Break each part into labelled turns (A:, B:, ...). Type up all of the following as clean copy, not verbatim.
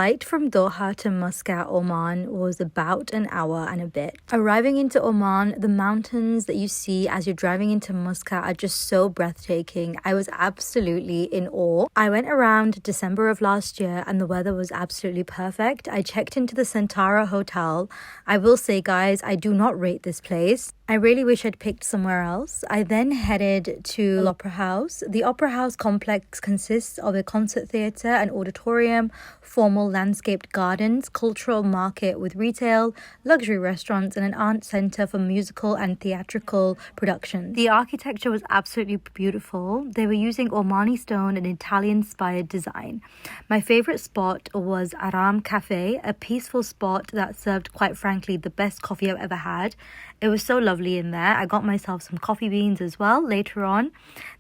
A: flight from Doha to Muscat, Oman was about an hour and a bit. Arriving into Oman, the mountains that you see as you're driving into Muscat are just so breathtaking. I was absolutely in awe. I went around December of last year and the weather was absolutely perfect. I checked into the Centara Hotel. I will say, guys, I do not rate this place. I really wish I'd picked somewhere else. I then headed to the Opera House. The Opera House complex consists of a concert theatre, an auditorium, formal landscaped gardens, cultural market with retail, luxury restaurants, and an art centre for musical and theatrical productions. The architecture was absolutely beautiful. They were using Omani stone and Italian-inspired design. My favourite spot was Aram Cafe, a peaceful spot that served, quite frankly, the best coffee I've ever had. It was so lovely in there. I got myself some coffee beans as well later on.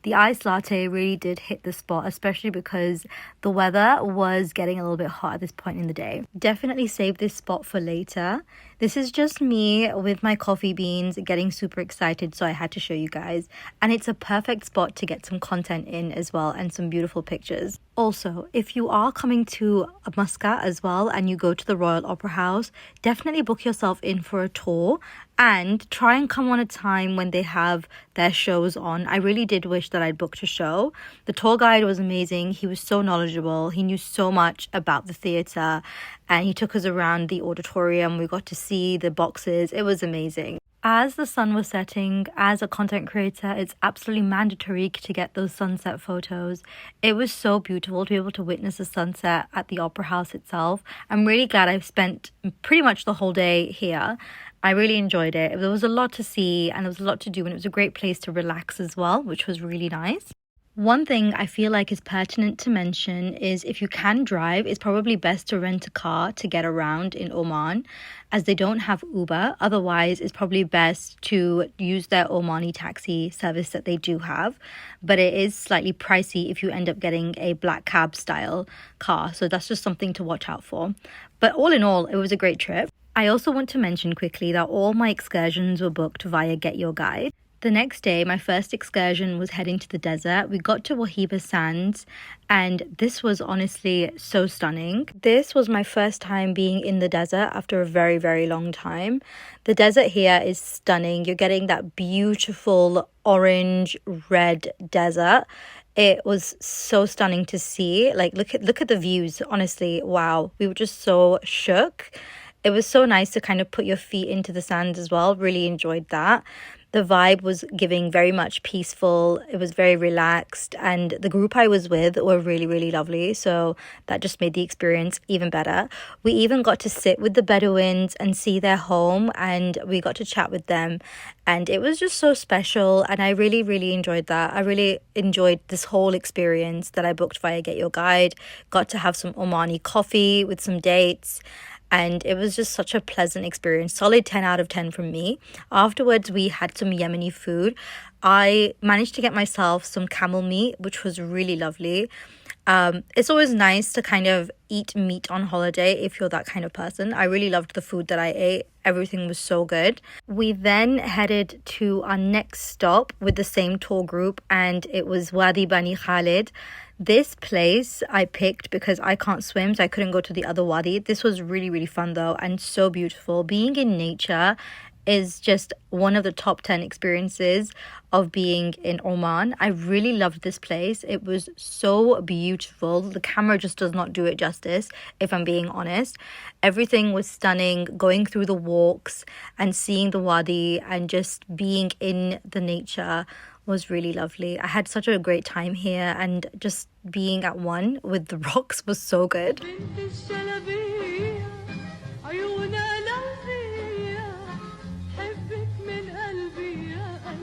A: The iced latte really did hit the spot, especially because the weather was getting a little bit hot at this point in the day. Definitely save this spot for later. This is just me with my coffee beans getting super excited, so I had to show you guys. And it's a perfect spot to get some content in as well and some beautiful pictures. Also, if you are coming to Muscat as well and you go to the Royal Opera House, definitely book yourself in for a tour and try and come on a time when they have their shows on. I really did wish that I'd booked a show. The tour guide was amazing. He was so knowledgeable. He knew so much about the theatre and he took us around the auditorium. We got to see the boxes. It was amazing. As the sun was setting, as a content creator, it's absolutely mandatory to get those sunset photos. It was so beautiful to be able to witness the sunset at the Opera House itself. I'm really glad I've spent pretty much the whole day here. I really enjoyed it. There was a lot to see and there was a lot to do, and it was a great place to relax as well, which was really nice. One thing I feel like is pertinent to mention is if you can drive, it's probably best to rent a car to get around in Oman, as they don't have Uber. Otherwise, it's probably best to use their Omani taxi service that they do have. But it is slightly pricey if you end up getting a black cab style car. So that's just something to watch out for. But all in all, it was a great trip. I also want to mention quickly that all my excursions were booked via Get Your Guide. The next day, my first excursion was heading to the desert. We got to Wahiba Sands and this was honestly so stunning. This was my first time being in the desert after a very, very long time. The desert here is stunning. You're getting that beautiful orange red desert. It was so stunning to see. Like, look at the views. Honestly, wow. We were just so shook. It was so nice to kind of put your feet into the sand as well. Really enjoyed that. The vibe was giving very much peaceful. It was very relaxed and the group I was with were really, really lovely. So that just made the experience even better. We even got to sit with the Bedouins and see their home and we got to chat with them. And it was just so special and I really, really enjoyed that. I really enjoyed this whole experience that I booked via Get Your Guide. Got to have some Omani coffee with some dates. And it was just such a pleasant experience. Solid 10 out of 10 from me. Afterwards, we had some Yemeni food. I managed to get myself some camel meat, which was really lovely. It's always nice to kind of eat meat on holiday if you're that kind of person. I really loved the food that I ate. Everything was so good. We then headed to our next stop with the same tour group and it was Wadi Bani Khalid. This place I picked because I can't swim, so I couldn't go to the other wadi. This was really, really fun though and so beautiful. Being in nature is just one of the top 10 experiences of being in Oman. I really loved this place. It was so beautiful. The camera just does not do it justice, if I'm being honest. Everything was stunning. Going through the walks and seeing the wadi and just being in the nature was really lovely. I had such a great time here and just being at one with the rocks was so good.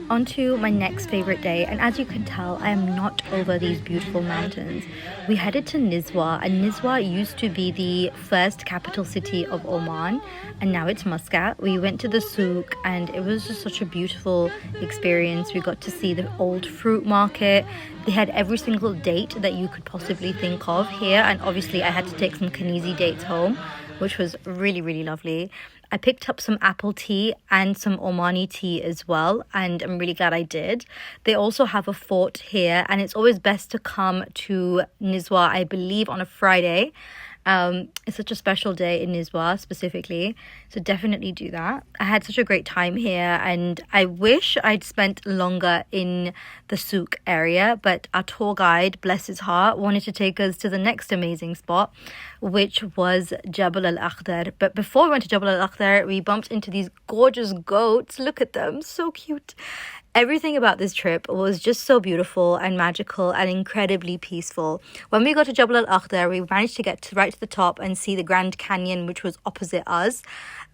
A: On to my next favorite day, and as you can tell, I am not over these beautiful mountains. We headed to Nizwa, and Nizwa used to be the first capital city of Oman, and now it's Muscat. We went to the Souq, and it was just such a beautiful experience. We got to see the old fruit market. They had every single date that you could possibly think of here, and obviously I had to take some Kanizi dates home, which was really, really lovely. I picked up some apple tea and some Omani tea as well, and I'm really glad I did. They also have a fort here, and it's always best to come to Nizwa, I believe, on a Friday. It's such a special day in Nizwa specifically, so definitely do that. I had such a great time here, and I wish I'd spent longer in the Souq area, but our tour guide, bless his heart, wanted to take us to the next amazing spot, which was Jebel Al Akhdar. But before we went to Jebel Al Akhdar, we bumped into these gorgeous goats. Look at them, so cute. Everything about this trip was just so beautiful and magical and incredibly peaceful. When we got to Jebel Al Akhdar, we managed to get right to the top and see the Grand Canyon, which was opposite us.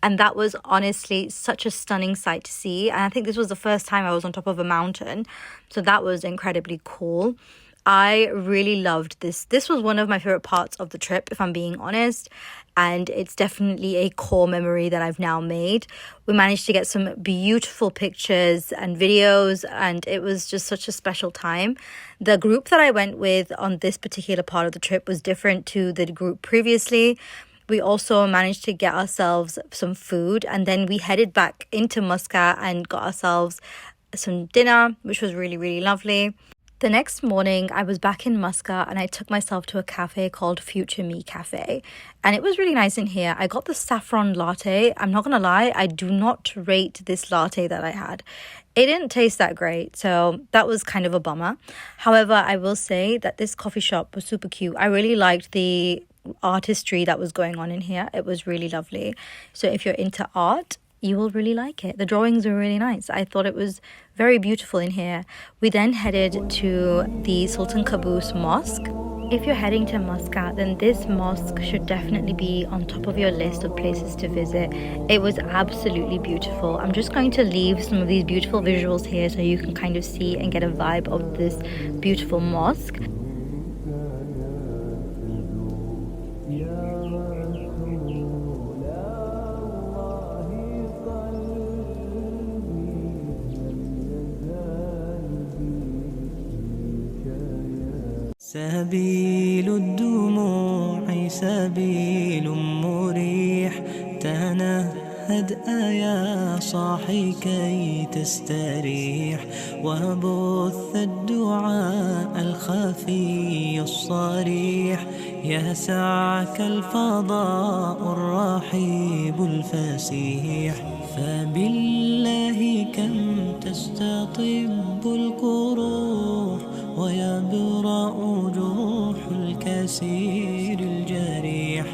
A: And that was honestly such a stunning sight to see. And I think this was the first time I was on top of a mountain. So that was incredibly cool. I really loved this. This was one of my favorite parts of the trip, if I'm being honest. And it's definitely a core memory that I've now made. We managed to get some beautiful pictures and videos, and it was just such a special time. The group that I went with on this particular part of the trip was different to the group previously. We also managed to get ourselves some food, and then we headed back into Muscat and got ourselves some dinner, which was really, really lovely. The next morning, I was back in Muscat and I took myself to a cafe called Future Me Cafe. And it was really nice in here. I got the saffron latte. I'm not going to lie, I do not rate this latte that I had. It didn't taste that great, so that was kind of a bummer. However, I will say that this coffee shop was super cute. I really liked the artistry that was going on in here. It was really lovely. So if you're into art, you will really like it. The drawings were really nice. I thought it was very beautiful in here. We then headed to the Sultan Qaboos Mosque. If you're heading to Muscat, then this mosque should definitely be on top of your list of places to visit. It was absolutely beautiful. I'm just going to leave some of these beautiful visuals here so you can kind of see and get a vibe of this beautiful mosque.
B: سبيل الدموع سبيل مريح تنهد يا صاحي كي تستريح وبث الدعاء الخفي الصريح يسعك الفضاء الرحيب الفسيح فبالله كم تستطب القروح ويبرأ جروح الكسير الجريح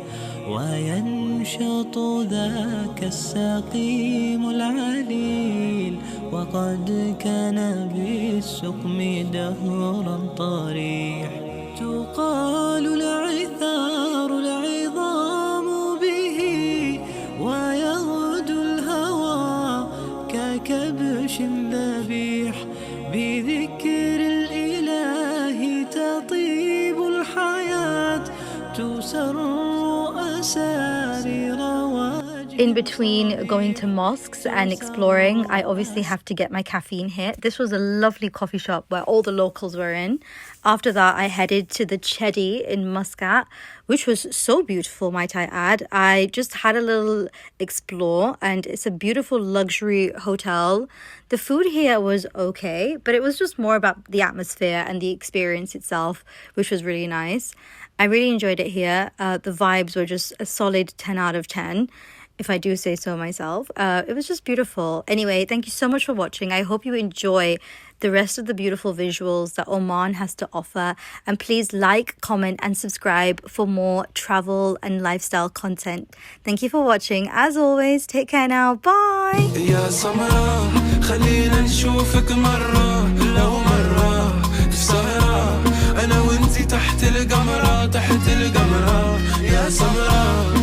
B: وينشط ذاك السقيم العليل وقد كان بالسقم دهرا طريح تقال العثار العظام به ويغدو الهوى ككبش ذبيح بذكر الإله تطيب الحياة تسر أسارير
A: In between going to mosques and exploring, I obviously have to get my caffeine hit. This was a lovely coffee shop where all the locals were in. After that, I headed to the Chedi in Muscat, which was so beautiful, might I add. I just had a little explore, and it's a beautiful luxury hotel. The food here was okay, but it was just more about the atmosphere and the experience itself, which was really nice. I really enjoyed it here. The vibes were just a solid 10 out of 10. If I do say so myself. It was just beautiful. Anyway, thank you so much for watching. I hope you enjoy the rest of the beautiful visuals that Oman has to offer. And please like, comment and subscribe for more travel and lifestyle content. Thank you for watching. As always, take care now. Bye.
C: يا سمرة خلينا نشوفك مرة لو مرة في سهرة أنا وانتي تحت القمرة يا سمرة